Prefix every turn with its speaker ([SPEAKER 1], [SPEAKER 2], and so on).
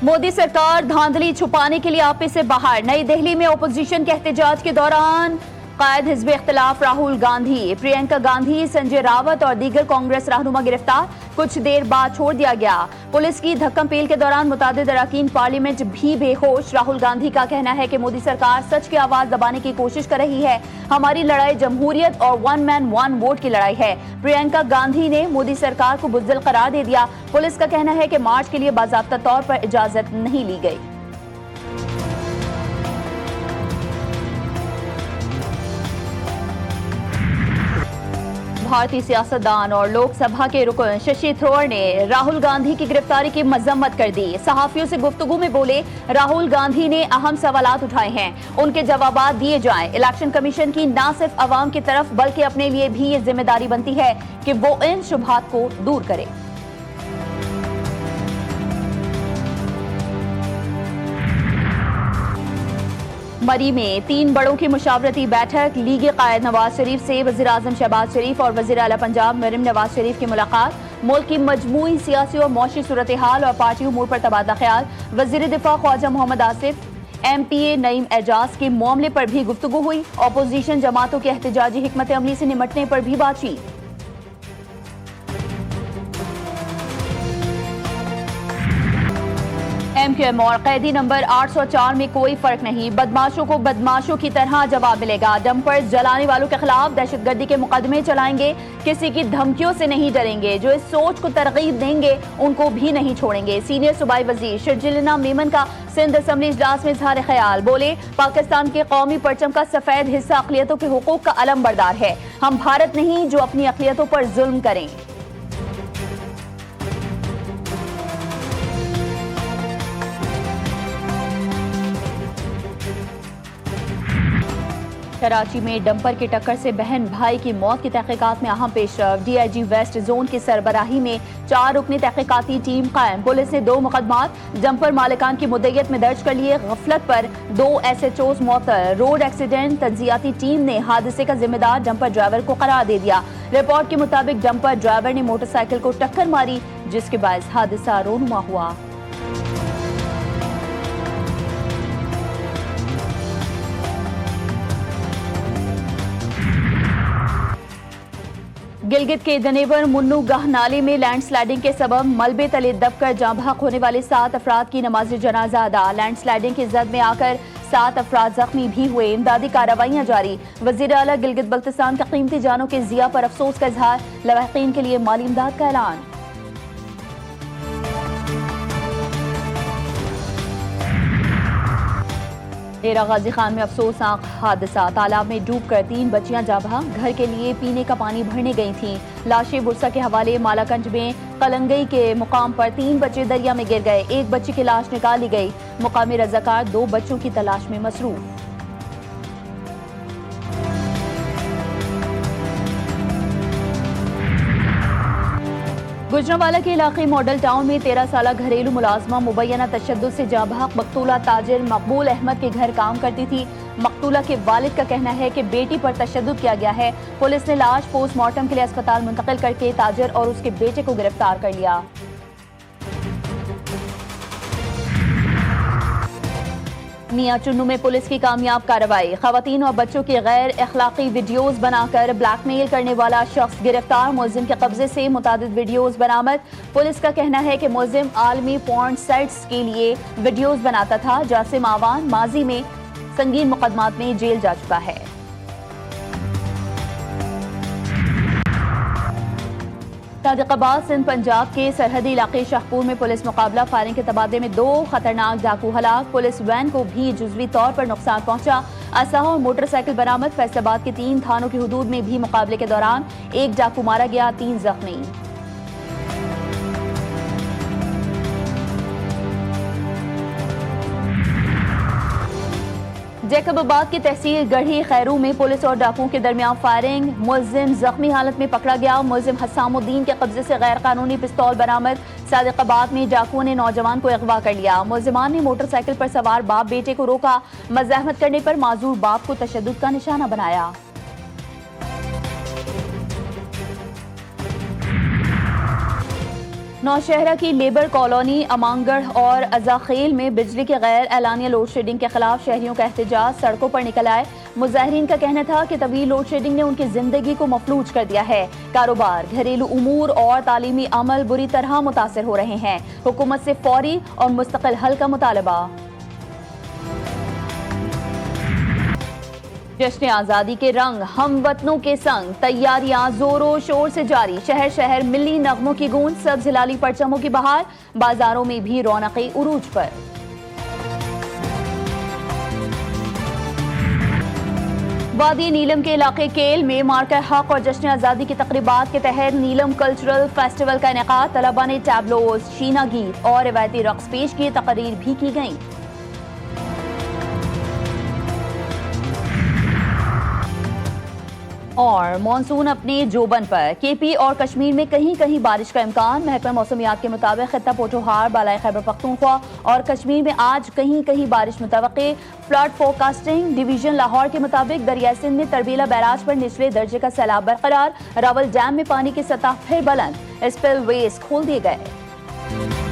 [SPEAKER 1] मोदी सरकार धांधली छुपाने के लिए आपे से बाहर। नई दिल्ली में ओपोजिशन के एहतजाज के दौरान कायद हिज़्ब इख्तिलाफ राहुल गांधी, प्रियंका गांधी, संजय रावत और दीगर कांग्रेस रहनुमा गिरफ्तार। कुछ देर बाद छोड़ दिया गया। पुलिस की धक्कम पेल के दौरान मुतादिद अरकान पार्लियामेंट भी बेहोश। राहुल गांधी का कहना है कि मोदी सरकार सच की आवाज दबाने की कोशिश कर रही है। हमारी लड़ाई जमहूरियत और वन मैन वन वोट की लड़ाई है। प्रियंका गांधी ने मोदी सरकार को बुज़दिल करार दे दिया। पुलिस का कहना है कि मार्च के लिए बाज़ाब्ता तौर पर इजाजत नहीं ली गई। भारतीय सियासतदान और लोकसभा के रुकन शशि थरूर ने राहुल गांधी की गिरफ्तारी की मजम्मत कर दी। सहाफियों से गुफ्तगू में बोले, राहुल गांधी ने अहम सवालात उठाए हैं, उनके जवाबात दिए जाएं। इलेक्शन कमीशन की न सिर्फ अवाम की तरफ बल्कि अपने लिए भी ये जिम्मेदारी बनती है कि वो इन शुबहात को दूर करे। मरी में 3 बड़ों की मुशावरती बैठक। लीग कायद नवाज शरीफ से वज़ीर आज़म शहबाज शरीफ और वज़ीर आला पंजाब मरियम नवाज शरीफ की मुलाकात। मुल्क की मजमूई सियासी और मौशी सूरत हाल और पार्टी उमूर पर तबादला ख्याल। वज़ीर दिफा ख्वाजा मोहम्मद आसिफ, MPA नईम एजाज के मामले पर भी गुफ्तगू हुई। अपोजिशन जमातों के एहतजाजी हिकमत अमली से निमटने पर भी बातचीत। MQM और कैदी नंबर 804 में कोई फर्क नहीं, बदमाशों को बदमाशों की तरह जवाब मिलेगा। डंपर्स जलाने वालों के खिलाफ दहशतगर्दी के मुकदमे चलाएंगे, किसी की धमकियों से नहीं डरेंगे। जो इस सोच को तरगीब देंगे उनको भी नहीं छोड़ेंगे। सीनियर सूबाई वजीर शर्जिलना मेमन का सिंध असम्बली इजलास में इजहार ख्याल। बोले, पाकिस्तान के कौमी परचम का सफेद हिस्सा अक़लियतों के हुकूक का अलम बरदार है। हम भारत नहीं जो अपनी अक़लियतों पर जुल्म करें। कराची में डंपर की टक्कर से बहन भाई की मौत की तहकीकात में अहम पेशरफ। DIG वेस्ट जोन की सरबराही में 4 रुकनी तहकीकाती टीम कायम। पुलिस ने 2 मुकदमात डंपर मालिकान की मुद्दत में दर्ज कर लिए। गफलत पर 2 SHOs मौतल। रोड एक्सीडेंट तंजियाती टीम ने हादसे का जिम्मेदार डंपर ड्राइवर को करार दे दिया। रिपोर्ट के मुताबिक डंपर ड्राइवर ने मोटरसाइकिल को टक्कर मारी, जिसके बायस हादसा रोनुमा हुआ। गिलगित के दनेवर मुन्नू गाह नाले में लैंडस्लाइडिंग के सबब मलबे तले दबकर जाँ बहक होने वाले 7 अफराद की नमाज जनाजा अदा। लैंडस्लाइडिंग की जद में आकर 7 अफराद जख्मी भी हुए। इमदादी कार्रवाइयाँ जारी। वज़ीर आला गिलगित बल्तिस्तान का कीमती जानों के ज़िया पर अफसोस का इजहार। लवाहिकीन के लिए माली इमदाद का ऐलान। डेरा गाजी खान में अफसोसनाक हादसा। तालाब में डूबकर 3 बच्चियां जाँ बहक। घर के लिए पीने का पानी भरने गई थीं। लाशें बुरसा के हवाले। मालाकंज में कलंगई के मुकाम पर 3 बच्चे दरिया में गिर गए। 1 बच्ची की लाश निकाली गई। मुकामी रजाकार 2 बच्चों की तलाश में मसरूफ। गुजरांवाला के इलाके मॉडल टाउन में 13 साला घरेलू मुलाजमा मुबैना तशद्दुद से जाँ बहक मकतूला ताजिर मकबूल अहमद के घर काम करती थी। मकतूला के वालिद का कहना है कि बेटी पर तशद्दुद किया गया है। पुलिस ने लाश पोस्टमार्टम के लिए अस्पताल मुंतकिल करके ताजिर और उसके बेटे को गिरफ्तार कर लिया। मियां चुन्नू में पुलिस की कामयाब कार्रवाई। खवातीन और बच्चों की गैर अखलाकी वीडियोज बनाकर ब्लैकमेल करने वाला शख्स गिरफ्तार। मुलजिम के कब्जे से मुतादिद वीडियोज बरामद। पुलिस का कहना है कि मुलजिम आलमी पोर्न साइट्स के लिए वीडियोज बनाता था। जासिम आवान माजी में संगीन मुकदमात में जेल जा चुका है। ताजिकाबाद सिंध पंजाब के सरहदी इलाके शाहपुर में पुलिस मुकाबला। फायरिंग के तबादले में 2 खतरनाक डाकू हलाक। पुलिस वैन को भी जुज़वी तौर पर नुकसान पहुंचा। असलहा और मोटरसाइकिल बरामद। फैसलाबाद के 3 थानों की हदूद में भी मुकाबले के दौरान 1 डाकू मारा गया, 3 जख्मी। जैकबाबाद की तहसील गढ़ी खैरू में पुलिस और डाकुओं के दरमियान फायरिंग। मुलजिम जख्मी हालत में पकड़ा गया। मुलजिम हसामुद्दीन के कब्जे से गैर कानूनी पिस्तौल बरामद। सादिकाबाद में डाकुओं ने नौजवान को अगवा कर लिया। मुलजिमान ने मोटरसाइकिल पर सवार बाप बेटे को रोका। मज़ाहमत करने पर माजूर बाप को तशद्दुद का निशाना बनाया। नौशहरा की लेबर कॉलोनी, अमांगढ़ और अजाखेल में बिजली के गैर एलानिया लोड शेडिंग के खिलाफ शहरियों का एहतजाज, सड़कों पर निकल आए। मुजाहिरीन का कहना था कि तवील लोड शेडिंग ने उनकी जिंदगी को मफलूज कर दिया है। कारोबार, घरेलू उमूर और तालीमी अमल बुरी तरह मुतासर हो रहे हैं। हुकूमत से फौरी और मुस्तकिल हल का मुतालबा। जश्न आज़ादी के रंग हमवतनों के संग, तैयारियां जोरों शोर से जारी। शहर शहर मिली नगमों की गूंज, सब्ज हिलाली परचमों की बहार। बाजारों में भी रौनक़े उरूज पर। वादी नीलम के इलाके केल में मार्का हक और जश्न आज़ादी की तकरीबात के तहत नीलम कल्चरल फेस्टिवल का इनेकाद। तलबा ने टैबलोज, शीना गीत और रिवायती रक्स पेश किए, तकरीर भी की गई। और मानसून अपने जोबन पर, केपी और कश्मीर में कहीं कहीं बारिश का इम्कान। महकमा मौसमियात के मुताबिक खित्ता पोठोहार, बालाई खैबर पख्तूनख्वा और कश्मीर में आज कहीं कहीं बारिश मुतवक्के। फ्लड फोरकास्टिंग डिवीजन लाहौर के मुताबिक दरिया सिंध में तरबीला बैराज पर निचले दर्जे का सैलाब बरकरार। रावल डैम में पानी की सतह फिर बुलंद, स्पिल वेज खोल दिए गए।